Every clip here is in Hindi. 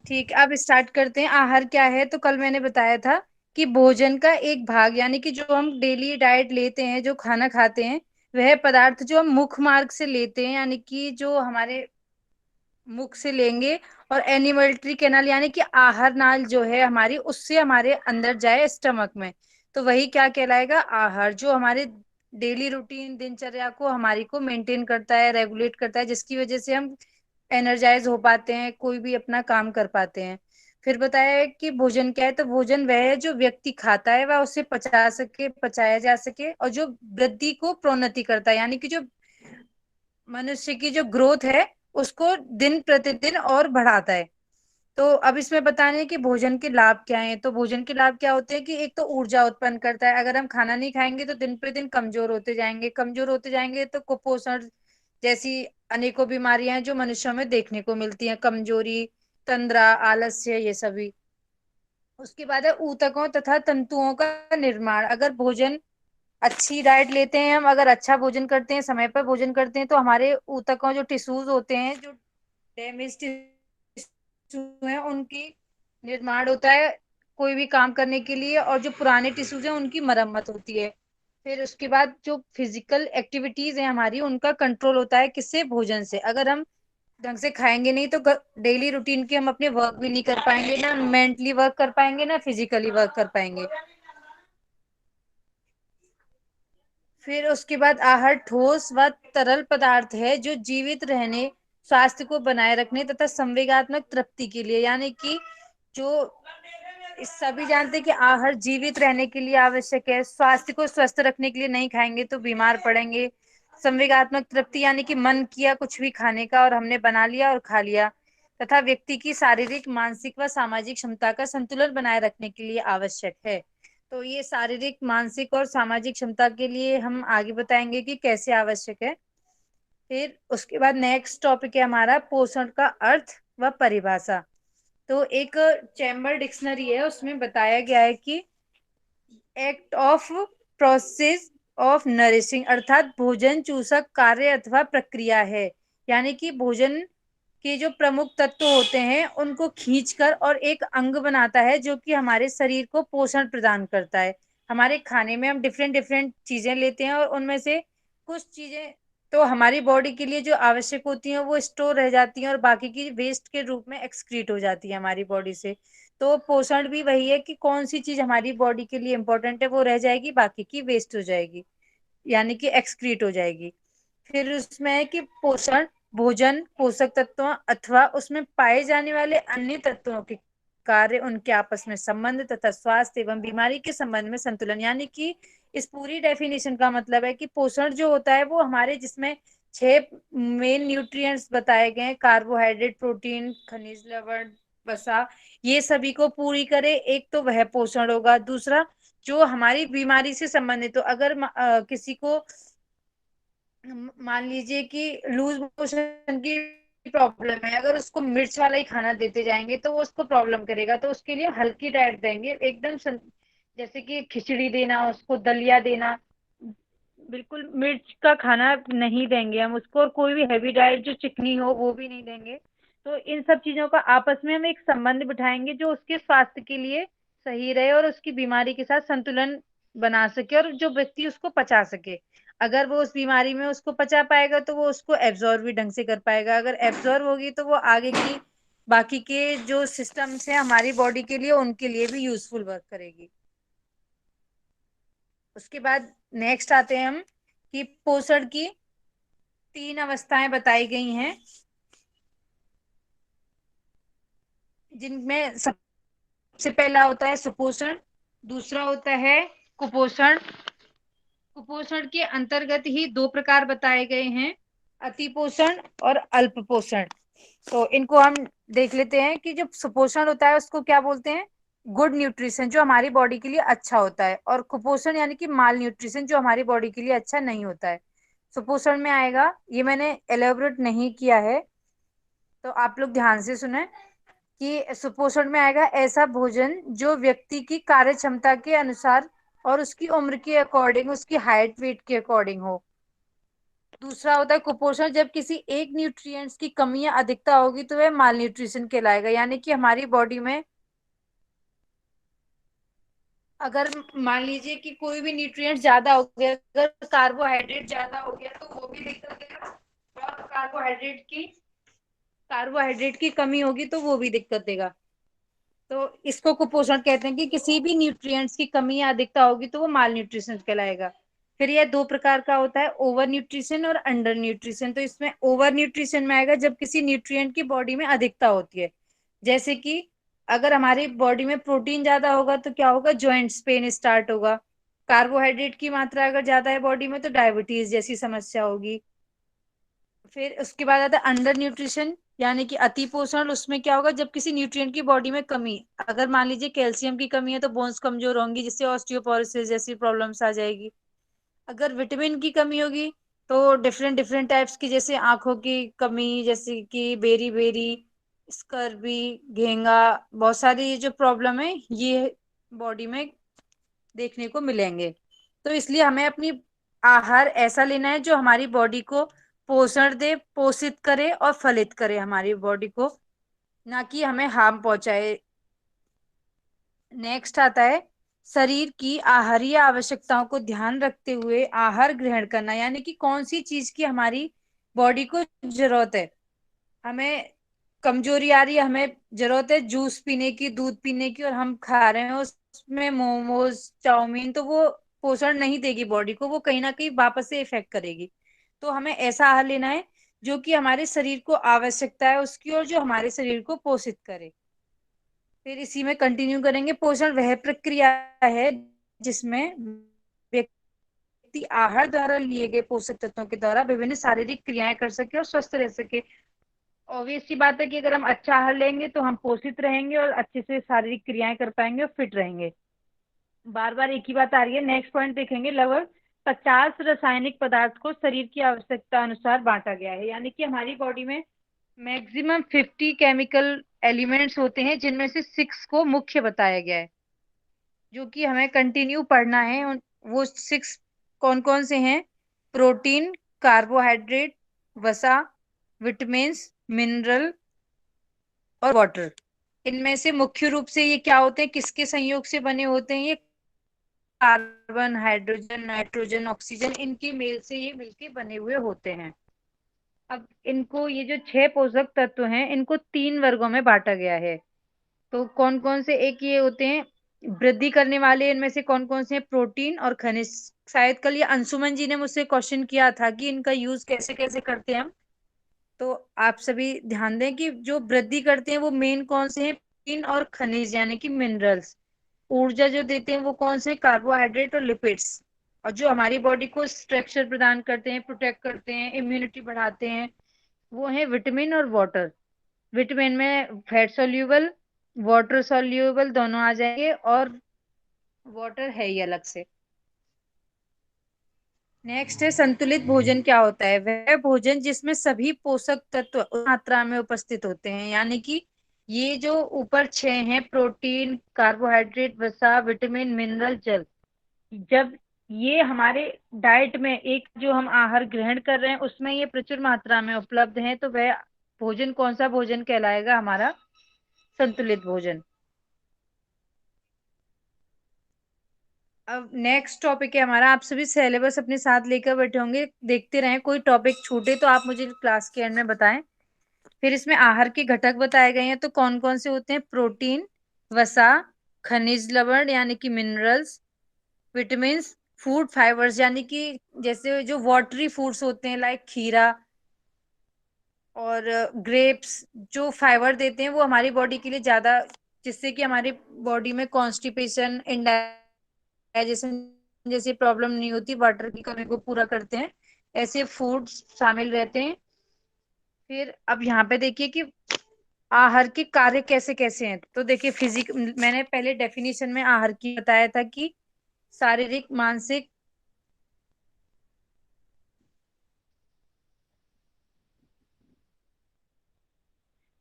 ठीक, अब स्टार्ट करते हैं। आहार क्या है? तो कल मैंने बताया था कि भोजन का एक भाग, यानी कि जो हम डेली डाइट लेते हैं, जो खाना खाते हैं, वह पदार्थ जो हम मुख मार्ग से लेते हैं, यानी कि जो हमारे मुख से लेंगे, और एनिमल्ट्री कैनाल यानी कि आहार नाल जो है हमारी, उससे हमारे अंदर जाए स्टमक में, तो वही क्या कहलाएगा? आहार। जो हमारे डेली रूटीन दिनचर्या को हमारी को मेंटेन करता है, रेगुलेट करता है, जिसकी वजह से हम एनर्जाइज हो पाते हैं, कोई भी अपना काम कर पाते हैं। फिर बताया है कि भोजन क्या है? तो भोजन वह है जो व्यक्ति खाता है, वह उसे पचा सके, पचाया जा सके, और जो वृद्धि को प्रोन्नति करता है, यानी कि जो मनुष्य की जो ग्रोथ है उसको दिन प्रतिदिन और बढ़ाता है। तो अब इसमें बताने हैं कि भोजन के लाभ क्या हैं। तो भोजन के लाभ क्या होते हैं कि एक तो ऊर्जा उत्पन्न करता है। अगर हम खाना नहीं खाएंगे तो दिन प्रतिदिन कमजोर होते जाएंगे, कमजोर होते जाएंगे तो कुपोषण जैसी अनेकों बीमारियां हैं जो मनुष्यों में देखने को मिलती हैं, कमजोरी, तंद्रा, आलस्य, ये सभी। उसके बाद है ऊतकों तथा तंतुओं का निर्माण। अगर भोजन अच्छी डाइट लेते हैं हम, अगर अच्छा भोजन करते हैं, समय पर भोजन करते हैं, तो हमारे ऊतकों, जो टिश्यूज होते हैं, जो डैमेज टिश्यू हैं, उनकी निर्माण होता है कोई भी काम करने के लिए, और जो पुराने टिश्यूज हैं उनकी मरम्मत होती है। फिर उसके बाद जो फिजिकल एक्टिविटीज है हमारी, उनका कंट्रोल होता है किससे? भोजन से। अगर हम ढंग से खाएंगे नहीं तो डेली रूटीन के हम अपने वर्क भी नहीं कर पाएंगे, ना मेंटली वर्क कर पाएंगे, ना फिजिकली वर्क कर पाएंगे। फिर उसके बाद आहार ठोस व तरल पदार्थ है जो जीवित रहने, स्वास्थ्य को बनाए रखने तथा संवेगात्मक तृप्ति के लिए, यानी कि जो इस सभी जानते हैं कि आहार जीवित रहने के लिए आवश्यक है, स्वास्थ्य को स्वस्थ रखने के लिए। नहीं खाएंगे तो बीमार पड़ेंगे। संवेगात्मक तृप्ति यानी कि मन किया कुछ भी खाने का और हमने बना लिया और खा लिया, तथा व्यक्ति की शारीरिक, मानसिक व सामाजिक क्षमता का संतुलन बनाए रखने के लिए आवश्यक है। तो ये शारीरिक, मानसिक और सामाजिक क्षमता के लिए हम आगे बताएंगे कि कैसे आवश्यक है। फिर उसके बाद नेक्स्ट टॉपिक है हमारा पोषण का अर्थ व परिभाषा। तो एक चैम्बर डिक्शनरी है, उसमें बताया गया है कि act of process of nourishing, अर्थात भोजन चूसक कार्य अथवा प्रक्रिया है। यानी कि भोजन के जो प्रमुख तत्व होते हैं उनको खींचकर और एक अंग बनाता है जो कि हमारे शरीर को पोषण प्रदान करता है। हमारे खाने में हम डिफरेंट डिफरेंट चीजें लेते हैं, और उनमें से कुछ चीजें तो हमारी बॉडी के लिए जो आवश्यक होती हैं वो स्टोर रह जाती हैं, और बाकी की वेस्ट के रूप में एक्सक्रीट हो जाती है हमारी बॉडी से। तो पोषण भी वही है कि कौन सी चीज हमारी बॉडी के लिए इंपॉर्टेंट है वो रह जाएगी, बाकी की वेस्ट हो जाएगी, यानी कि एक्सक्रीट हो जाएगी। फिर उसमें है कि पोषण भोजन, पोषक तत्वों अथवा उसमें पाए जाने वाले अन्य तत्वों के कार्य, उनके आपस में संबंध तथा स्वास्थ्य एवं बीमारी के संबंध में संतुलन। यानी कि इस पूरी डेफिनेशन का मतलब है कि पोषण जो होता है वो हमारे, जिसमें 6 मेन न्यूट्रिएंट्स बताए गए हैं, कार्बोहाइड्रेट, प्रोटीन, खनिज, लवण, वसा, ये सभी को पूरी करे, एक तो वह पोषण होगा। दूसरा, जो हमारी बीमारी से संबंधित हो, अगर किसी को मान लीजिए कि लूज मोशन की प्रॉब्लम है, अगर उसको मिर्च वाला ही खाना देते जाएंगे तो वो उसको प्रॉब्लम करेगा, तो उसके लिए हल्की डाइट देंगे, एकदम जैसे कि खिचड़ी देना, उसको दलिया देना, बिल्कुल मिर्च का खाना नहीं देंगे हम उसको, और कोई भी हैवी डाइट जो चिकनी हो वो भी नहीं देंगे। तो इन सब चीजों का आपस में हम एक संबंध बिठाएंगे जो उसके स्वास्थ्य के लिए सही रहे, और उसकी बीमारी के साथ संतुलन बना सके, और जो व्यक्ति उसको पचा सके। अगर वो उस बीमारी में उसको पचा पाएगा तो वो उसको एब्जॉर्व भी ढंग से कर पाएगा। अगर एब्जॉर्व होगी तो वो आगे की बाकी के जो सिस्टम्स हैं हमारी बॉडी के लिए, उनके लिए भी यूजफुल वर्क करेगी। उसके बाद नेक्स्ट आते हैं हम कि पोषण की 3 अवस्थाएं बताई गई हैं, जिनमें सबसे पहला होता है सुपोषण, दूसरा होता है कुपोषण। कुपोषण के अंतर्गत ही 2 प्रकार बताए गए हैं, अति पोषण और अल्प पोषण। तो इनको हम देख लेते हैं कि जो सुपोषण होता है उसको क्या बोलते हैं? गुड न्यूट्रिशन, जो हमारी बॉडी के लिए अच्छा होता है, और कुपोषण यानी कि माल न्यूट्रिशन, जो हमारी बॉडी के लिए अच्छा नहीं होता है। सुपोषण में आएगा, ये मैंने एलेबोरेट नहीं किया है तो आप लोग ध्यान से सुने, कि सुपोषण में आएगा ऐसा भोजन जो व्यक्ति की कार्य क्षमता के अनुसार और उसकी उम्र के अकॉर्डिंग, उसकी हाइट वेट के अकॉर्डिंग हो। दूसरा होता है कुपोषण, जब किसी एक न्यूट्रिएंट्स की कमी या अधिकता होगी तो वह माल न्यूट्रिशन कहलाएगा। यानी कि हमारी बॉडी में अगर मान लीजिए कि कोई भी न्यूट्रिएंट ज्यादा हो गया, अगर कार्बोहाइड्रेट ज्यादा हो गया तो वो भी दिक्कत देगा, और कार्बोहाइड्रेट की कमी होगी तो वो भी दिक्कत देगा। तो इसको कुपोषण कहते हैं कि किसी भी न्यूट्रिएंट्स की कमी या अधिकता होगी तो वो माल न्यूट्रिशन कहलाएगा। फिर यह दो प्रकार का होता है, ओवर न्यूट्रिशन और अंडर न्यूट्रिशन। तो इसमें ओवर न्यूट्रिशन में आएगा जब किसी न्यूट्रिएंट की बॉडी में अधिकता होती है। जैसे कि अगर हमारी बॉडी में प्रोटीन ज्यादा होगा तो क्या होगा, जॉइंट्स पेन स्टार्ट होगा। कार्बोहाइड्रेट की मात्रा अगर ज्यादा है बॉडी में तो डायबिटीज जैसी समस्या होगी। फिर उसके बाद आता है अंडर न्यूट्रिशन, यानी कि अति पोषण। उसमें क्या होगा, जब किसी न्यूट्रिएंट की बॉडी में कमी, अगर मान लीजिए कैल्शियम की कमी है तो बोन्स कमजोर होंगी, जिससे ऑस्टियोपोरोसिस जैसी प्रॉब्लम्स आ जाएगी। अगर विटामिन की कमी होगी तो डिफरेंट डिफरेंट टाइप्स की, जैसे आंखों की कमी, जैसे कि बेरी बेरी, स्कर्वी, घेंगा, बहुत सारी ये जो प्रॉब्लम है ये बॉडी में देखने को मिलेंगे। तो इसलिए हमें अपनी आहार ऐसा लेना है जो हमारी बॉडी को पोषण दे, पोषित करे और फलित करे हमारी बॉडी को, ना कि हमें हार्म पहुंचाए। नेक्स्ट आता है शरीर की आहारीय आवश्यकताओं को ध्यान रखते हुए आहार ग्रहण करना। यानी कि कौन सी चीज की हमारी बॉडी को जरूरत है। हमें कमजोरी आ रही है, हमें जरूरत है जूस पीने की, दूध पीने की, और हम खा रहे हैं उसमें मोमोज चाउमीन, तो वो पोषण नहीं देगी बॉडी को, वो कहीं ना कहीं वापस से इफेक्ट करेगी। तो हमें ऐसा आहार लेना है जो कि हमारे शरीर को आवश्यकता है उसकी, और जो हमारे शरीर को पोषित करे। फिर इसी में कंटिन्यू करेंगे। पोषण वह प्रक्रिया है जिसमें व्यक्ति आहार द्वारा लिए गए पोषक तत्वों के द्वारा विभिन्न शारीरिक क्रियाएं कर सके और स्वस्थ रह सके। ऑब्वियस सी बात है कि अगर हम अच्छा आहार लेंगे तो हम पोषित रहेंगे और अच्छे से शारीरिक क्रियाएं कर पाएंगे और फिट रहेंगे। बार बार एक ही बात आ रही है। नेक्स्ट पॉइंट देखेंगे, लगभग 50 रासायनिक पदार्थ को शरीर की आवश्यकता अनुसार बांटा गया है। यानी कि हमारी बॉडी में मैक्सिमम 50 केमिकल एलिमेंट्स होते हैं, जिनमें से 6 को मुख्य बताया गया है, जो कि हमें कंटिन्यू पढ़ना है। वो 6 कौन कौन से हैं, प्रोटीन, कार्बोहाइड्रेट, वसा, विटामिन्स, मिनरल और वाटर। इनमें से मुख्य रूप से ये क्या होते हैं, किसके संयोग से बने होते हैं, ये कार्बन, हाइड्रोजन, नाइट्रोजन, ऑक्सीजन, इनके मेल से ये मिलके बने हुए होते हैं। अब इनको, ये जो 6 पोषक तत्व हैं, इनको 3 वर्गों में बांटा गया है। तो कौन कौन से, एक ये होते हैं वृद्धि करने वाले, इनमें से कौन कौन से हैं, प्रोटीन और खनिज। शायद कल ये अंशुमन जी ने मुझसे क्वेश्चन किया था कि इनका यूज कैसे कैसे करते हैं हम। तो आप सभी ध्यान दें कि जो वृद्धि करते हैं वो मेन कौन से हैं, प्रोटीन और खनिज यानी कि मिनरल्स। ऊर्जा जो देते हैं वो कौन से, कार्बोहाइड्रेट और लिपिड्स। और जो हमारी बॉडी को स्ट्रक्चर प्रदान करते हैं, प्रोटेक्ट करते हैं, इम्यूनिटी बढ़ाते हैं, वो है विटामिन और वाटर। विटामिन में फैट सोल्यूबल, वाटर सोल्यूबल दोनों आ जाएंगे, और वाटर है ही अलग से। नेक्स्ट है संतुलित भोजन क्या होता है। वह भोजन जिसमें सभी पोषक तत्व उस मात्रा में उपस्थित होते हैं। यानी कि ये जो ऊपर 6 हैं, प्रोटीन, कार्बोहाइड्रेट, वसा, विटामिन, मिनरल, जल, जब ये हमारे डाइट में, एक जो हम आहार ग्रहण कर रहे हैं उसमें ये प्रचुर मात्रा में उपलब्ध है, तो वह भोजन कौन सा भोजन कहलाएगा, हमारा संतुलित भोजन। अब नेक्स्ट टॉपिक है हमारा, आप सभी सिलेबस अपने साथ लेकर बैठे होंगे, देखते रहें, कोई टॉपिक छूटे तो आप मुझे क्लास के एंड में बताएं। फिर इसमें आहार के घटक बताए गए हैं, तो कौन कौन से होते हैं, प्रोटीन, वसा, खनिज लवण यानी कि मिनरल्स, विटामिन, फूड फाइबर्स यानी कि जैसे जो वाटरी फूड्स होते हैं लाइक खीरा और ग्रेप्स, जो फाइबर देते हैं वो हमारी बॉडी के लिए ज्यादा, जिससे कि हमारी बॉडी में कॉन्स्टिपेशन, इंडाइजेशन जैसी प्रॉब्लम नहीं होती, वाटर की कमी को पूरा करते हैं, ऐसे फूड्स शामिल रहते हैं। फिर अब यहाँ पे देखिए कि आहार के कार्य कैसे कैसे हैं। तो देखिए फिजिक, मैंने पहले डेफिनेशन में आहार की बताया था कि शारीरिक, मानसिक,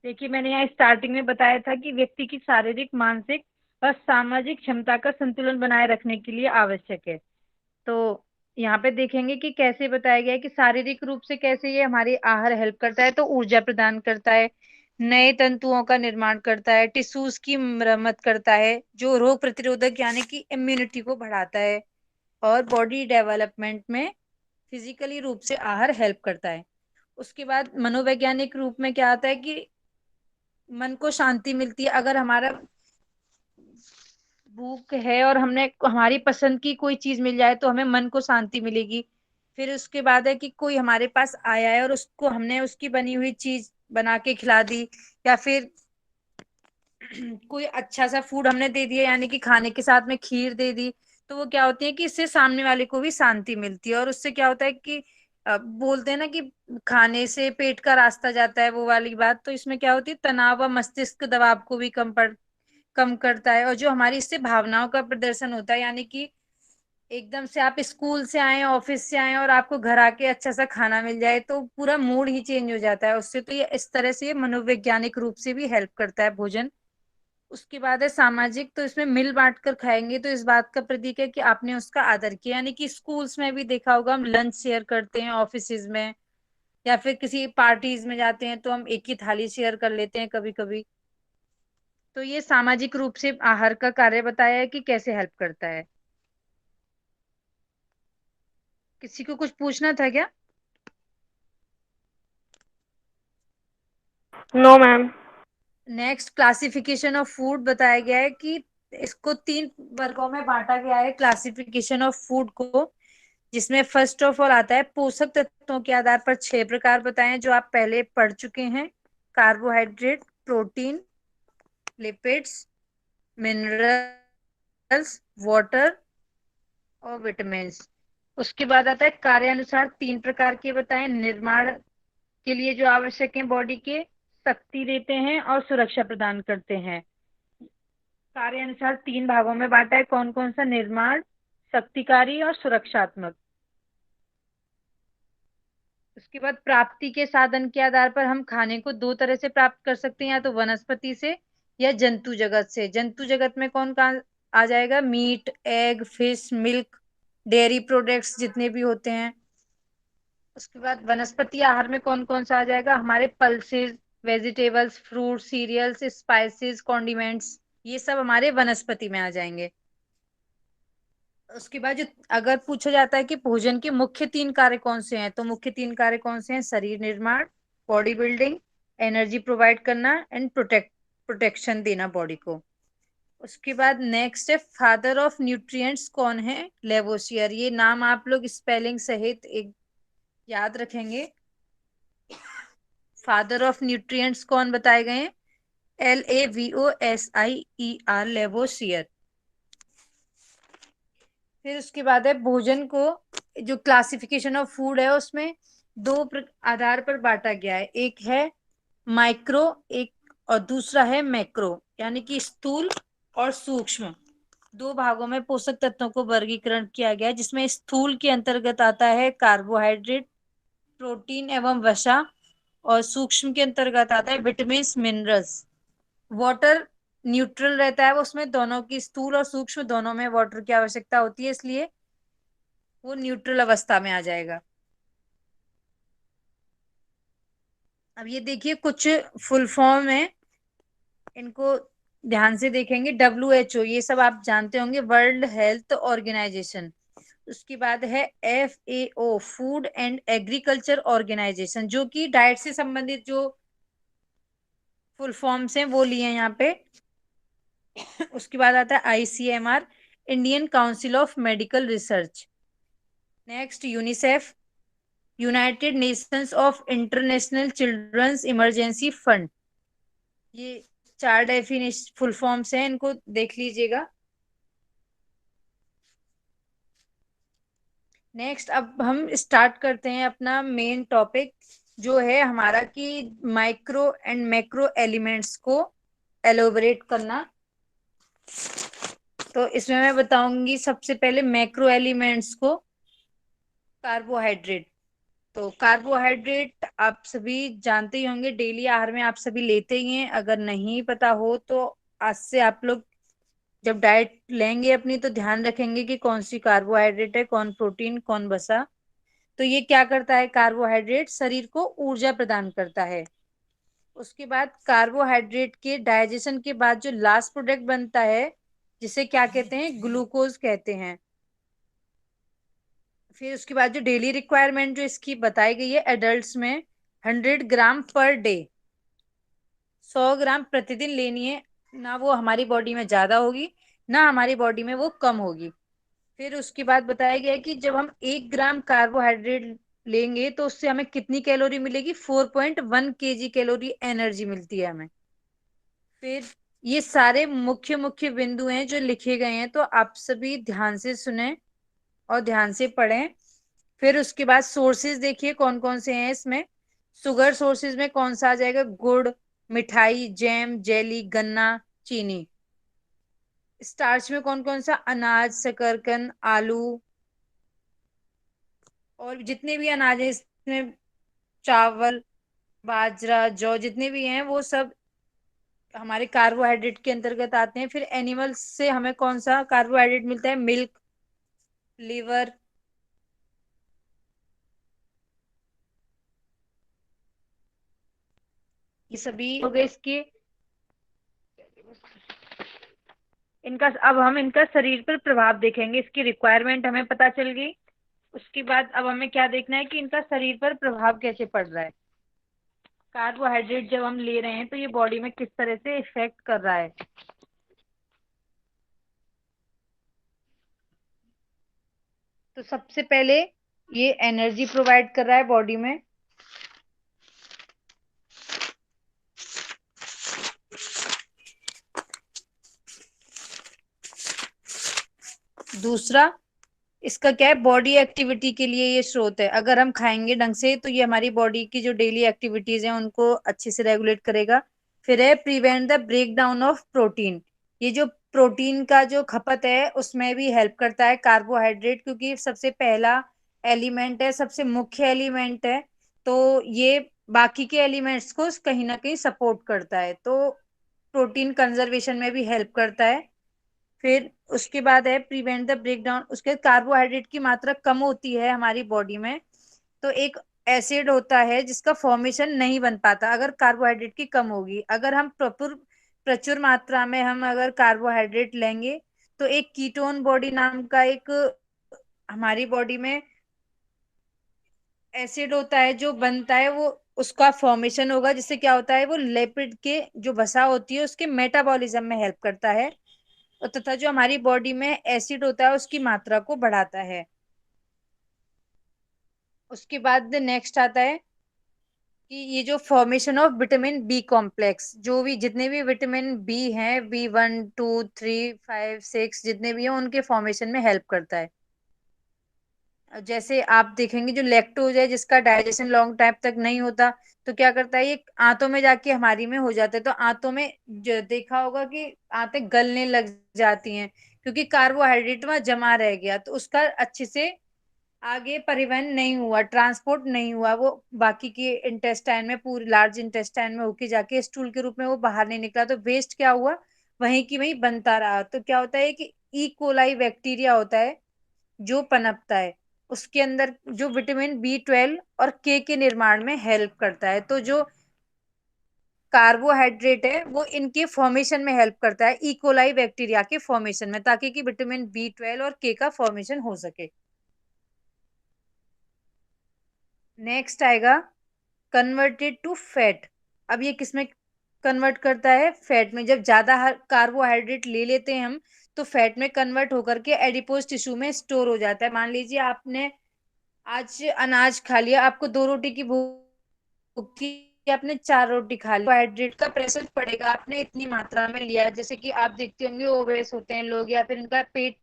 देखिए मैंने यहाँ स्टार्टिंग में बताया था कि व्यक्ति की शारीरिक, मानसिक और सामाजिक क्षमता का संतुलन बनाए रखने के लिए आवश्यक है। तो यहाँ पे देखेंगे कि कैसे बताया गया है कि शारीरिक रूप से कैसे ये हमारी आहार हेल्प करता है, तो ऊर्जा प्रदान करता है, नए तंतुओं का निर्माण करता है, टिश्यूज की मरम्मत करता है, जो रोग प्रतिरोधक यानी कि इम्यूनिटी को बढ़ाता है, और बॉडी डेवलपमेंट में फिजिकली रूप से आहार हेल्प करता है। उसके बाद मनोवैज्ञानिक रूप में क्या आता है कि मन को शांति मिलती है। अगर हमारा भूख है और हमने हमारी पसंद की कोई चीज मिल जाए तो हमें मन को शांति मिलेगी। फिर उसके बाद है कि कोई हमारे पास आया है और उसको हमने उसकी बनी हुई चीज बना के खिला दी, या फिर कोई अच्छा सा फूड हमने दे दिया, यानी कि खाने के साथ में खीर दे दी, तो वो क्या होती है कि इससे सामने वाले को भी शांति मिलती है, और उससे क्या होता है कि बोलते हैं ना कि खाने से पेट का रास्ता जाता है, वो वाली बात। तो इसमें क्या होती है, तनाव व मस्तिष्क दबाव को भी कम करता है, और जो हमारी इससे भावनाओं का प्रदर्शन होता है, यानी कि एकदम से आप स्कूल से आए, ऑफिस से आए और आपको घर आके अच्छा सा खाना मिल जाए तो पूरा मूड ही चेंज हो जाता है उससे। तो ये इस तरह से ये मनोवैज्ञानिक रूप से भी हेल्प करता है भोजन। उसके बाद है सामाजिक, तो इसमें मिल बांट कर खाएंगे तो इस बात का प्रतीक है कि आपने उसका आदर किया, यानी कि स्कूल्स में भी देखा होगा हम लंच शेयर करते हैं ऑफिसेज में, या फिर किसी पार्टीज में जाते हैं तो हम एक ही थाली शेयर कर लेते हैं कभी कभी। तो ये सामाजिक रूप से आहार का कार्य बताया है कि कैसे हेल्प करता है। किसी को कुछ पूछना था क्या? No ma'am. Next classification of food बताया गया है कि इसको 3 वर्गों में बांटा गया है क्लासिफिकेशन ऑफ फूड को, जिसमें फर्स्ट ऑफ ऑल आता है पोषक तत्वों के आधार पर 6 प्रकार बताए हैं जो आप पहले पढ़ चुके हैं। Carbohydrate, protein, lipids, minerals, water और विटामिन्स। उसके बाद आता है कार्यानुसार 3 प्रकार के बताएं, निर्माण के लिए जो आवश्यक है बॉडी के, शक्ति देते हैं और सुरक्षा प्रदान करते हैं। कार्य अनुसार 3 भागों में बांटा है, कौन कौन सा, निर्माण, शक्तिकारी और सुरक्षात्मक। उसके बाद प्राप्ति के साधन के आधार पर हम खाने को 2 तरह से प्राप्त कर सकते हैं, या तो वनस्पति से या जंतु जगत से। जंतु जगत में कौन कौन आ जाएगा, meat, egg, fish, milk, dairy products जितने भी होते हैं। उसके बाद वनस्पति आहार में कौन कौन सा आ जाएगा, हमारे pulses, vegetables, fruit, cereals, spices, condiments, ये सब हमारे वनस्पति में आ जाएंगे। उसके बाद जो अगर पूछा जाता है कि भोजन के मुख्य 3 कार्य कौन से हैं, तो मुख्य 3 कार्य कौन से हैं, शरीर निर्माण, बॉडी बिल्डिंग, एनर्जी प्रोवाइड करना एंड प्रोटेक्शन देना बॉडी को। उसके बाद नेक्स्ट है फादर ऑफ न्यूट्रिएंट्स कौन है, लेवोसियर। ये नाम आप लोग स्पेलिंग सहित एक याद रखेंगे। फादर ऑफ न्यूट्रिएंट्स कौन बताए गए हैं, LAVOSIER, लेवोसियर। फिर उसके बाद है भोजन को, जो क्लासिफिकेशन ऑफ फूड है उसमें 2 आधार पर बांटा गया है, एक है माइक्रो, एक और दूसरा है मैक्रो, यानी कि स्थूल और सूक्ष्म। 2 भागों में पोषक तत्वों को वर्गीकरण किया गया है, जिसमें स्थूल के अंतर्गत आता है कार्बोहाइड्रेट, प्रोटीन एवं वसा, और सूक्ष्म के अंतर्गत आता है विटामिन, मिनरल्स। वाटर न्यूट्रल रहता है, वो उसमें दोनों की, स्थूल और सूक्ष्म दोनों में वाटर की आवश्यकता होती है, इसलिए वो न्यूट्रल अवस्था में आ जाएगा। अब ये देखिए कुछ फुल फॉर्म है, इनको ध्यान से देखेंगे। WHO, ये सब आप जानते होंगे, वर्ल्ड हेल्थ ऑर्गेनाइजेशन। उसके बाद है FAO, Food and Agriculture Organization, जो कि डाइट से संबंधित जो फुल फॉर्म्स हैं वो लिए हैं यहाँ पे। उसके बाद आता है ICMR, Indian Council of Medical Research. Next UNICEF, United Nations of International Children's Emergency Fund. ये 4 डेफिनेशन फुल फॉर्म्स हैं, इनको देख लीजिएगा। नेक्स्ट अब हम स्टार्ट करते हैं अपना मेन टॉपिक, जो है हमारा कि माइक्रो एंड मैक्रो एलिमेंट्स को एलोबरेट करना। तो इसमें मैं बताऊंगी सबसे पहले मैक्रो एलिमेंट्स को। कार्बोहाइड्रेट, तो कार्बोहाइड्रेट आप सभी जानते ही होंगे, डेली आहार में आप सभी लेते ही हैं, अगर नहीं पता हो तो आज से आप लोग जब डाइट लेंगे अपनी तो ध्यान रखेंगे कि कौन सी कार्बोहाइड्रेट है, कौन प्रोटीन, कौन वसा। तो ये क्या करता है, कार्बोहाइड्रेट शरीर को ऊर्जा प्रदान करता है। उसके बाद कार्बोहाइड्रेट के डाइजेशन के बाद जो लास्ट प्रोडक्ट बनता है, जिसे क्या कहते हैं, ग्लूकोज कहते हैं। फिर उसके बाद जो डेली रिक्वायरमेंट जो इसकी बताई गई है एडल्ट्स में, 100 ग्राम पर डे, 100 ग्राम प्रतिदिन लेनी है। ना वो हमारी बॉडी में ज्यादा होगी, ना हमारी बॉडी में वो कम होगी। फिर उसके बाद बताया गया है कि जब हम 1 ग्राम कार्बोहाइड्रेट लेंगे तो उससे हमें कितनी कैलोरी मिलेगी, 4.1 kg कैलोरी एनर्जी मिलती है हमें। फिर ये सारे मुख्य मुख्य बिंदु हैं जो लिखे गए हैं, तो आप सभी ध्यान से सुने और ध्यान से पढ़ें। फिर उसके बाद सोर्सेज देखिए कौन कौन से हैं इसमें। शुगर सोर्सेज में कौन सा आ जाएगा, गुड़, मिठाई, जैम, जेली, गन्ना, चीनी। स्टार्च में कौन कौन सा, अनाज, शकरकंद, आलू, और जितने भी अनाज है इसमें, चावल, बाजरा, जौ, जितने भी हैं वो सब हमारे कार्बोहाइड्रेट के अंतर्गत आते हैं। फिर एनिमल्स से हमें कौन सा कार्बोहाइड्रेट मिलता है, मिल्क, लिवर, ये सभी हो गए इसके। इनका अब हम इनका शरीर पर प्रभाव देखेंगे, इसकी रिक्वायरमेंट हमें पता चल गई। उसके बाद अब हमें क्या देखना है कि इनका शरीर पर प्रभाव कैसे पड़ रहा है। कार्बोहाइड्रेट जब हम ले रहे हैं तो ये बॉडी में किस तरह से इफेक्ट कर रहा है। तो सबसे पहले ये एनर्जी प्रोवाइड कर रहा है बॉडी में। दूसरा, इसका क्या है, बॉडी एक्टिविटी के लिए ये स्रोत है। अगर हम खाएंगे ढंग से तो ये हमारी बॉडी की जो डेली एक्टिविटीज हैं उनको अच्छे से रेगुलेट करेगा। फिर है prevent the breakdown of protein. ये जो प्रोटीन का जो खपत है उसमें भी हेल्प करता है कार्बोहाइड्रेट, क्योंकि सबसे पहला एलिमेंट है, सबसे मुख्य एलिमेंट है। तो ये बाकी के एलिमेंट्स को कहीं ना कहीं सपोर्ट करता है, तो प्रोटीन कंजर्वेशन में भी हेल्प करता है। फिर उसके बाद है प्रिवेंट द ब्रेकडाउन। उसके कार्बोहाइड्रेट की मात्रा कम होती है हमारी बॉडी में, तो एक एसिड होता है जिसका फॉर्मेशन नहीं बन पाता अगर कार्बोहाइड्रेट की कम होगी। अगर हम प्रॉपर प्रचुर मात्रा में हम अगर कार्बोहाइड्रेट लेंगे तो एक कीटोन बॉडी नाम का एक हमारी बॉडी में एसिड होता है जो बनता है, वो उसका फॉर्मेशन होगा, जिससे क्या होता है, वो लिपिड के जो वसा होती है उसके मेटाबॉलिज्म में हेल्प करता है, और तथा जो हमारी बॉडी में एसिड होता है उसकी मात्रा को बढ़ाता है। उसके बाद नेक्स्ट आता है कि ये जो formation of vitamin B complex, जो भी जितने भी विटामिन बी हैं, B1 2 3 5 6 जितने भी हैं उनके फॉर्मेशन में हेल्प करता है। जैसे आप देखेंगे जो लैक्टोज है जिसका डाइजेशन लॉन्ग टाइम तक नहीं होता, तो क्या करता है, ये आंतों में जाके हमारी में हो जाता है, तो आंतों में जो देखा होगा कि आंतें गलने लग जाती हैं, क्योंकि कार्बोहाइड्रेट वहां जमा रह गया, तो उसका अच्छे से आगे परिवहन नहीं हुआ, ट्रांसपोर्ट नहीं हुआ, वो बाकी के इंटेस्टाइन में, पूरी लार्ज इंटेस्टाइन में होके जाके स्टूल के रूप में वो बाहर नहीं निकला, तो वेस्ट क्या हुआ, वहीं की वहीं बनता रहा। तो क्या होता है कि ई कोलाई बैक्टीरिया होता है जो पनपता है, उसके अंदर जो विटामिन B12 और के निर्माण में हेल्प करता है। तो जो कार्बोहाइड्रेट है वो इनके फॉर्मेशन में हेल्प करता है, इकोलाई बैक्टीरिया के फॉर्मेशन में, ताकि कि विटामिन B12 और के का फॉर्मेशन हो सके। नेक्स्ट आएगा कन्वर्टेड टू फैट। अब ये किसमें कन्वर्ट करता है, फैट में। जब ज्यादा कार्बोहाइड्रेट ले लेते हैं हम तो फैट में कन्वर्ट होकर के एडिपोज टिश्यू में स्टोर हो जाता है। मान लीजिए आपने आज अनाज खा लिया, आपको 2 रोटी की भूख थी, आपने 4 रोटी खा ली, कार्बोहाइड्रेट का प्रेशर पड़ेगा, आपने इतनी मात्रा में लिया। जैसे कि आप देखते होंगे ओवेस होते हैं लोग, या फिर इनका पेट,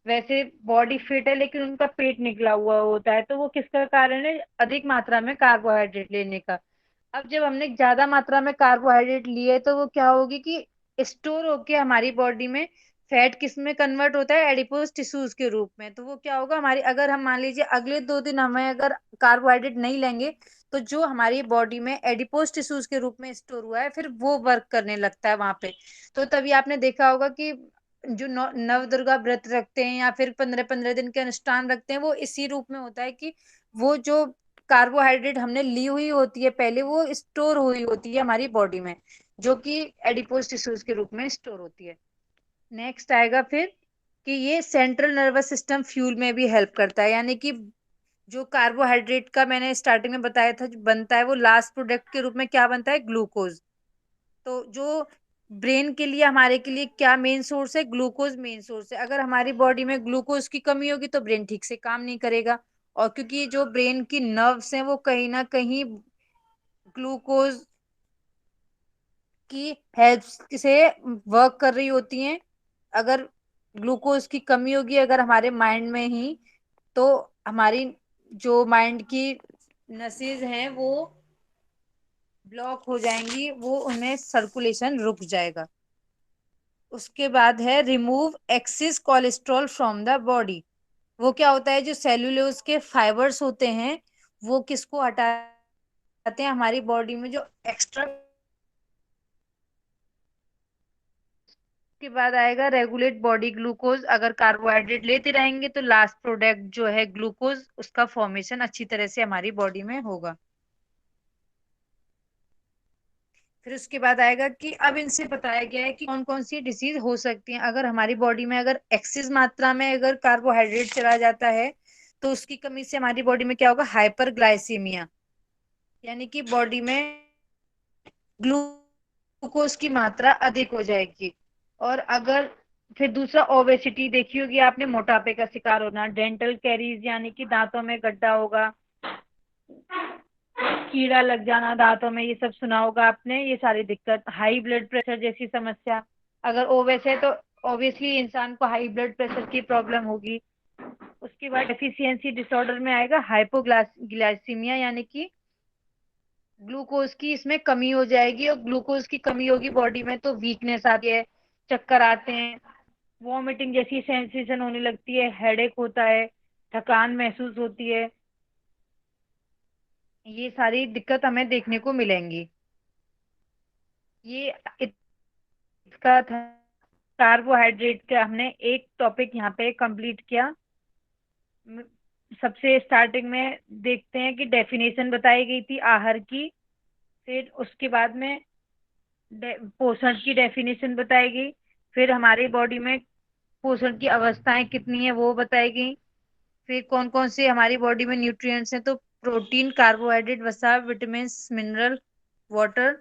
वैसे बॉडी फिट है लेकिन उनका पेट निकला हुआ होता है, तो वो किसका कारण है, अधिक मात्रा में कार्बोहाइड्रेट लेने का। अब जब हमने ज्यादा मात्रा में कार्बोहाइड्रेट लिए तो वो क्या होगी कि स्टोर होके हमारी बॉडी में फैट किस में कन्वर्ट होता है, एडिपोज टिश्यूज के रूप में। तो वो क्या होगा हमारी, अगर हम मान लीजिए अगले 2 दिन हमें अगर कार्बोहाइड्रेट नहीं लेंगे, तो जो हमारी बॉडी में एडिपोज टिश्यूज के रूप में स्टोर हुआ है फिर वो वर्क करने लगता है वहां पे। तो तभी आपने देखा होगा कि जो नव दुर्गा व्रत रखते हैं या फिर 15-15 दिन के अनुष्ठान रखते हैं, वो इसी रूप में होता है कि वो जो कार्बोहाइड्रेट हमने ली हुई होती है पहले, वो स्टोर हुई होती है हमारी बॉडी में, जो कि एडिपोज टिश्यूज के रूप में स्टोर होती है। नेक्स्ट आएगा फिर कि ये सेंट्रल नर्वस सिस्टम फ्यूल में भी हेल्प करता है, यानी कि जो कार्बोहाइड्रेट का मैंने स्टार्टिंग में बताया था जो बनता है, वो लास्ट प्रोडक्ट के रूप में क्या बनता है, ग्लूकोज। तो जो ब्रेन के लिए हमारे के लिए क्या मेन सोर्स है, ग्लूकोज मेन सोर्स है। अगर हमारी बॉडी में ग्लूकोज की कमी होगी तो ब्रेन ठीक से काम नहीं करेगा, और क्योंकि जो ब्रेन की नर्व्स हैं वो कहीं ना कहीं ग्लूकोज की हेल्प से वर्क कर रही होती हैं। अगर ग्लूकोज की कमी होगी अगर हमारे माइंड में ही, तो हमारी जो माइंड की नसेज हैं वो ब्लॉक हो जाएंगी, वो उनमें सर्कुलेशन रुक जाएगा। उसके बाद है remove axis cholesterol from the body. वो क्या होता है, जो सेल्यूलोज के फाइबर्स होते हैं वो किसको हटाते हैं, हमारी बॉडी में जो एक्स्ट्रा। के बाद आएगा रेगुलेट बॉडी ग्लूकोज। अगर कार्बोहाइड्रेट लेते रहेंगे तो लास्ट प्रोडक्ट जो है ग्लूकोज, उसका फॉर्मेशन अच्छी तरह से हमारी बॉडी में होगा। फिर उसके बाद आएगा कि अब इनसे बताया गया है कि कौन कौन सी डिसीज हो सकती है अगर हमारी बॉडी में अगर एक्सिस मात्रा में अगर कार्बोहाइड्रेट चला जाता है, तो उसकी कमी से हमारी बॉडी में क्या होगा, हाइपरग्लाइसीमिया, यानी कि बॉडी में ग्लूकोज की मात्रा अधिक हो जाएगी। और अगर फिर दूसरा ओबेसिटी देखी होगी आपने, मोटापे का शिकार होना, डेंटल कैरीज यानी कि दांतों में गड्ढा होगा, कीड़ा लग जाना दांतों में, ये सब सुना होगा आपने, ये सारी दिक्कत, हाई ब्लड प्रेशर जैसी समस्या। अगर ओवेस है तो ऑब्वियसली इंसान को हाई ब्लड प्रेशर की प्रॉब्लम होगी। उसके बाद डेफिशिएंसी डिसऑर्डर में आएगा हाइपोग्लाइसीमिया, यानी कि ग्लूकोज की इसमें कमी हो जाएगी, और ग्लूकोज की कमी होगी बॉडी में तो वीकनेस आती है, चक्कर आते हैं, वॉमिटिंग जैसी सेंसेशन होने लगती है, हेडेक होता है, थकान महसूस होती है। ये सारी दिक्कत हमें देखने को मिलेंगी। ये इसका था कार्बोहाइड्रेट का, हमने एक टॉपिक यहाँ पे कंप्लीट किया। सबसे स्टार्टिंग में देखते हैं कि डेफिनेशन बताई गई थी आहार की, फिर उसके बाद में पोषण की डेफिनेशन बताई गई, फिर हमारी बॉडी में पोषण की अवस्थाएं कितनी है वो बताई गई, फिर कौन कौन से हमारी बॉडी में न्यूट्रिएंट्स हैं, तो प्रोटीन, कार्बोहाइड्रेट, वसा, विटामिन, मिनरल, वाटर।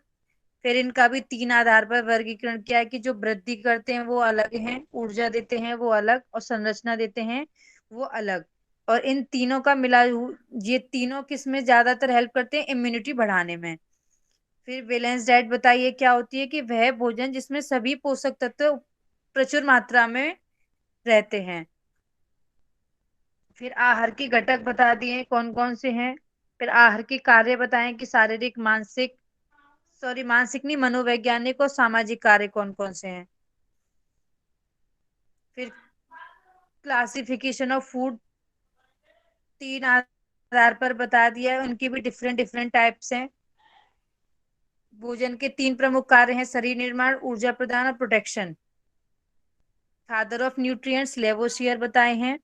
फिर इनका भी 3 आधार पर वर्गीकरण किया है कि जो वृद्धि करते हैं वो अलग हैं, ऊर्जा देते हैं वो अलग, और संरचना देते हैं वो अलग। और इन तीनों का ये तीनों किस में ज्यादातर हेल्प करते हैं, इम्यूनिटी बढ़ाने में। फिर बैलेंस डाइट बताइए क्या होती है, कि वह भोजन जिसमें सभी पोषक तत्व प्रचुर मात्रा में रहते हैं। फिर आहार के घटक बता दिए कौन कौन से हैं। फिर आहार के कार्य बताएं कि शारीरिक, मानसिक, सॉरी मानसिक नहीं, मनोवैज्ञानिक और सामाजिक कार्य कौन कौन से हैं। फिर क्लासिफिकेशन ऑफ फूड 3 आधार पर बता दिया है, उनकी भी डिफरेंट डिफरेंट टाइप्स हैं। भोजन के 3 प्रमुख कार्य हैं, शरीर निर्माण, ऊर्जा प्रदान और protection. Father of nutrients Lavoisier बताए हैं।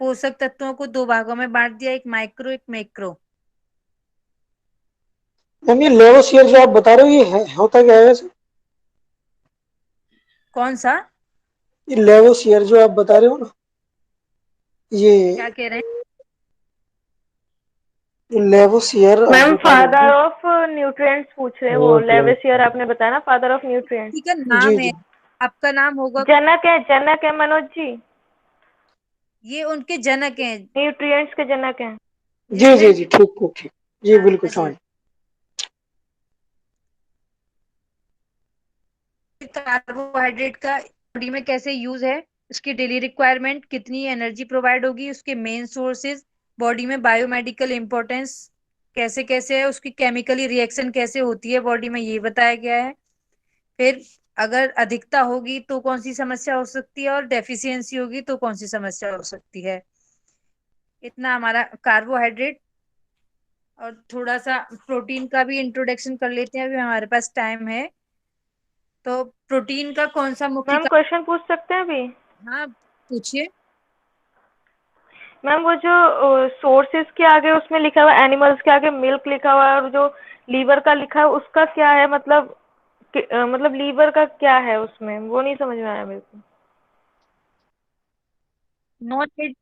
पोषक तत्वों को 2 भागों में बांट दिया, एक माइक्रो एक मैक्रो। मैम ये लेवोसियर जो आप बता रहे हो ये होता क्या है वैसे? कौन सा? ये लेवोसियर जो आप बता रहे हो ना, ये क्या कह रहे हैं? लेवोसियर आप मैम बता रहे फादर हो ऑफ न्यूट्रिएंट्स पूछ रहे हैं वो, लेवेसियर आपने बताया ना, फादर ऑफ न्यूट्रिएंट्स। ठीक है, ना? जी नाम है, जी आपका नाम होगा। जनक है मनोज जी, ये उनके जनक हैं न्यूट्रिएंट्स के जनक हैं। जी जिसमें जी जी, ठीक ठीक ठीक, जी बिल्कुल हाँ जी। समझ। कार्बोहाइड्रेट का बॉडी में कैसे यूज है, उसकी डेली रिक्वायरमेंट, कितनी एनर्जी प्रोवाइड होगी, उसके मेन सोर्सेज, बॉडी में बायोमेडिकल इंपॉर्टेंस कैसे कैसे है, उसकी केमिकली रिएक्शन कैसे होती है बॉडी में, ये बताया गया है। फिर अगर अधिकता होगी तो कौन सी समस्या हो सकती है, और डेफिशिएंसी होगी तो कौन सी समस्या हो सकती है। इतना हमारा कार्बोहाइड्रेट। और थोड़ा सा प्रोटीन का भी इंट्रोडक्शन कर लेते हैं, अभी हमारे पास टाइम है। तो प्रोटीन का कौन सा मुख्य मैम क्वेश्चन पूछ सकते हैं अभी? हाँ पूछिए। मैम वो जो सोर्सेज के आगे उसमें लिखा हुआ है, एनिमल्स के आगे मिल्क लिखा हुआ है, और जो लीवर का लिखा है उसका क्या है, मतलब मतलब लीवर का क्या है उसमें, वो नहीं समझ में आया मेरे को। नॉन वेज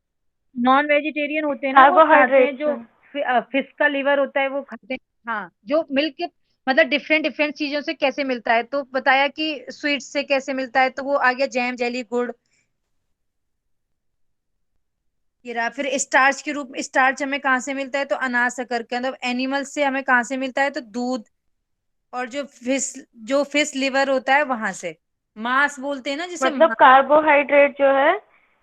नॉन वेजिटेरियन होते हैं ना, वो खाते हैं कार्बोहाइड्रेट्स जो है। फिश का लिवर होता है वो खाते हैं। हाँ, जो मिल्क मतलब डिफरेंट डिफरेंट चीजों से कैसे मिलता है, तो बताया कि स्वीट से कैसे मिलता है, तो वो आ गया जैम जेली गुड़। ये रहा। फिर स्टार्च के रूप में, स्टार्च हमें कहाँ से मिलता है, तो अनाज शक्कर के अंदर। एनिमल से हमें कहाँ से मिलता है, तो दूध। और जो फिश लिवर होता है वहां से। मांस बोलते हैं ना जिसे मतलब कार्बोहाइड्रेट जो है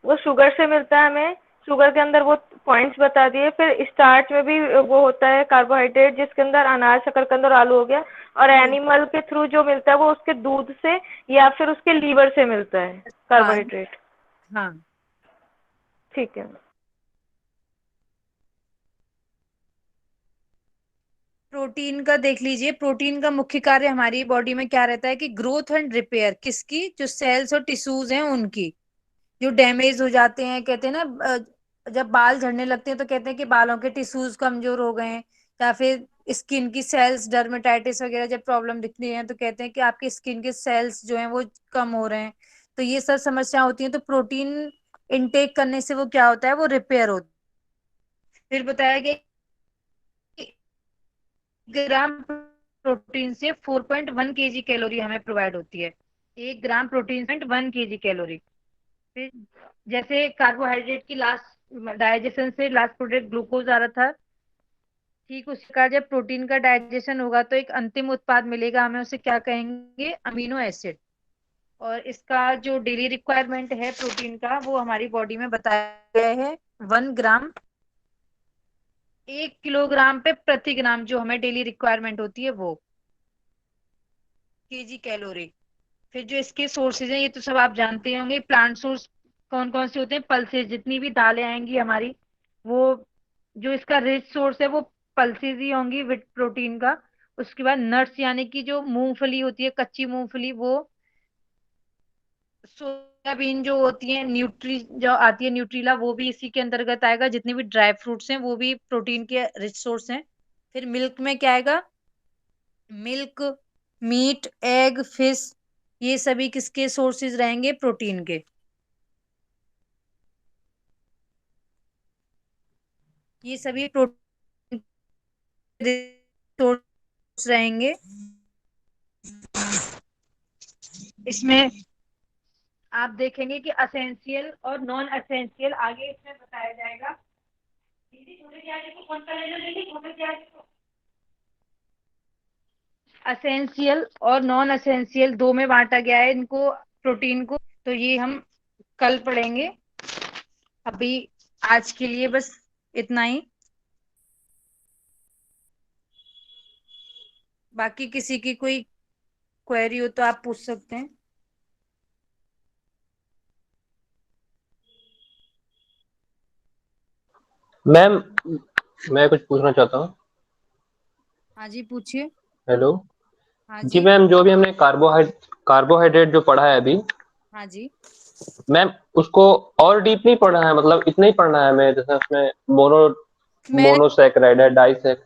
वो शुगर से मिलता है हमें, शुगर के अंदर वो पॉइंट्स बता दिए। फिर स्टार्च में भी वो होता है कार्बोहाइड्रेट, जिसके अंदर अनाज, शकरकंद और आलू हो गया। और वो एनिमल के थ्रू जो मिलता है वो उसके दूध से या फिर उसके लीवर से मिलता है हाँ कार्बोहाइड्रेट। हाँ। ठीक है। प्रोटीन का देख लीजिए। प्रोटीन का मुख्य कार्य हमारी बॉडी में क्या रहता है कि ग्रोथ एंड रिपेयर, किसकी, जो सेल्स और टिश्यूज हैं उनकी, जो डैमेज हो जाते हैं। कहते हैं ना जब बाल झड़ने लगते हैं तो कहते हैं कि बालों के टिश्यूज कमजोर हो गए हैं। या फिर स्किन की सेल्स, डर्मेटाइटिस वगैरह जब प्रॉब्लम दिखती है तो कहते हैं कि आपकी स्किन के सेल्स जो हैं वो कम हो रहे हैं। तो ये सब समस्या होती है, तो प्रोटीन इनटेक करने से वो क्या होता है, वो रिपेयर होता है। फिर बताया गया कि ग्राम प्रोटीन से 4.1 केजी कैलोरी हमें प्रोवाइड होती है। 1 ग्राम प्रोटीन से 1 केजी कैलोरी। फिर जैसे कार्बोहाइड्रेट की लास्ट डाइजेशन से लास्ट प्रोडक्ट ग्लूकोज आ रहा था, ठीक उसी प्रकार जब प्रोटीन का डाइजेशन होगा तो एक अंतिम उत्पाद मिलेगा हमें, उसे क्या कहेंगे, अमीनो एसिड। और इसका जो डेली रिक्वायरमेंट है प्रोटीन का, वो हमारी बॉडी में बताया गया है 1 ग्राम, 1 किलोग्राम पे प्रति ग्राम, जो हमें डेली रिक्वायरमेंट होती है वो केजी कैलोरी। फिर जो इसके सोर्सेज हैं ये तो सब आप जानते होंगे। प्लांट सोर्स कौन कौन से होते हैं, पल्सेस, जितनी भी दालें आएंगी हमारी, वो जो इसका रिच सोर्स है वो पल्सेस ही होंगी विद प्रोटीन का। उसके बाद नट्स, यानी कि जो मूंगफली होती है, कच्ची मूंगफली वो। सोयाबीन जो होती है, न्यूट्री जो आती है, न्यूट्रीला, वो भी इसी के अंतर्गत आएगा। जितने भी ड्राई फ्रूट्स हैं वो भी प्रोटीन के रिच सोर्स हैं। फिर मिल्क में क्या आएगा, मिल्क, मीट, एग, फिश, ये सभी किसके सोर्सेज रहेंगे, प्रोटीन के। ये सभी प्रोटीन सोर्स रहेंगे। इसमें आप देखेंगे कि असेंशियल और नॉन असेंशियल आगे इसमें बताया जाएगा। दीदी थोड़ी देर देखो, फोन कर लेना दीदी, थोड़ी देर देखो। असेंशियल और नॉन असेंशियल दो में बांटा गया है इनको, प्रोटीन को। तो ये हम कल पढ़ेंगे। अभी आज के लिए बस इतना ही। बाकी किसी की कोई क्वेरी हो तो आप पूछ सकते हैं। मैम, मैं कुछ पूछना चाहता हूँ। हाँ जी पूछिए। हेलो। हाँ जी जी। मैम, जो भी हमने कार्बोहाइड्रेट जो पढ़ा है अभी, हाँ जी। मैम उसको और डीप नहीं पढ़ना है, मतलब इतना ही पढ़ना है हमें, जैसे उसमें मैंने मोनोसैकेराइड है, डाइसैक,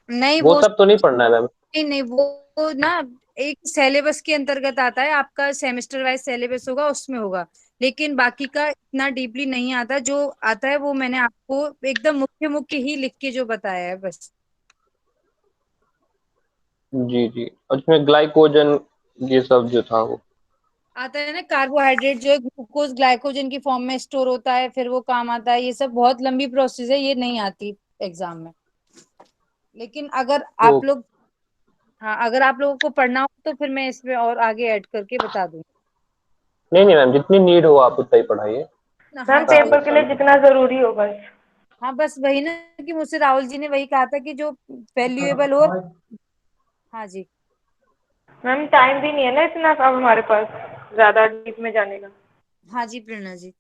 नहीं वो वो सब तो नहीं पढ़ना है मैम? नहीं नहीं, वो ना एक सिलेबस के अंतर्गत आता है, आपका सेमेस्टर वाइज सिलेबस होगा उसमें होगा। लेकिन बाकी का इतना डीपली नहीं आता। जो आता है वो मैंने आपको एकदम मुख्य मुख्य ही लिख के जो बताया है बस। जी जी, और उसमें ग्लाइकोजन, ये सब जो था वो। आता है ना, कार्बोहाइड्रेट जो है ग्लूकोज ग्लाइकोजन की फॉर्म में स्टोर होता है, फिर वो काम आता है। ये सब बहुत लंबी प्रोसेस है, ये नहीं आती एग्जाम में। लेकिन अगर ओ, आप लोग, हाँ अगर आप लोगों को पढ़ना हो तो फिर मैं इसमें और आगे ऐड करके बता दूंगी। नहीं नहीं मैम, जितनी नीड हो आप उतना ही पढ़ाइए। हाँ मैम चलिए। पेपर के लिए जितना जरूरी हो बस। हाँ बस वही ना, कि मुझसे राहुल जी ने वही कहा था कि जो वैल्यूएबल हो। हाँ जी। मैम टाइम भी नहीं है ना इतना अब हमारे पास ज्यादा डीप में जाने का। हाँ जी प्रेरणा जी।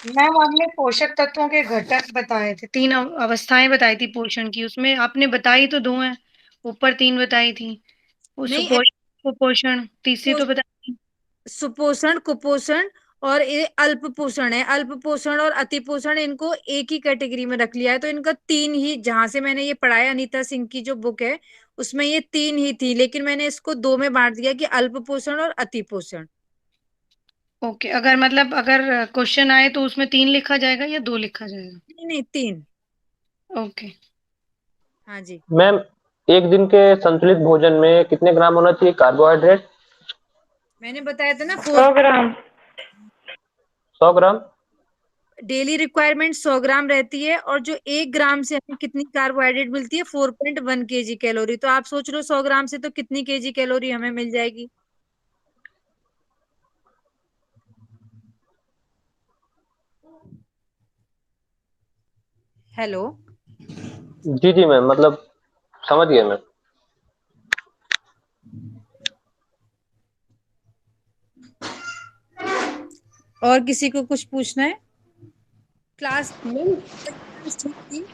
मैम आपने पोषक तत्वों के घटक बताए थे, 3 अवस्थाएं बताई थी पोषण की, उसमें आपने बताई तो 2 हैं, ऊपर 3 बताई थी। वो नहीं, कुपोषण तीसरी तो बता दी। सुपोषण, कुपोषण और ये अल्प पोषण है। अल्प पोषण और अति पोषण इनको एक ही कैटेगरी में रख लिया है। तो इनका तीन ही, जहां से मैंने ये पढ़ा है अनीता सिंह की जो बुक है उसमें ये तीन ही थी, लेकिन मैंने इसको दो में बांट दिया कि अल्प पोषण और अति पोषण। ओके, अगर क्वेश्चन आए तो उसमें 3 लिखा जाएगा या 2 लिखा जाएगा? नहीं नहीं, तीन। ओके। हाँ जी। मैम, एक दिन के संतुलित भोजन में कितने ग्राम होना चाहिए कार्बोहाइड्रेट? मैंने बताया था ना 100 ग्राम। 100 ग्राम। डेली रिक्वायरमेंट 100 ग्राम रहती है, और जो 1 ग्राम से हमें कितनी कार्बोहाइड्रेट मिलती है, 4.1 केजी कैलोरी। तो आप सोच लो 100 ग्राम से तो कितनी केजी कैलोरी हमें मिल जाएगी। हेलो। जी जी मैम, मतलब समझ गया मैं। और किसी को कुछ पूछना है? क्लास मैम, ठीक थी?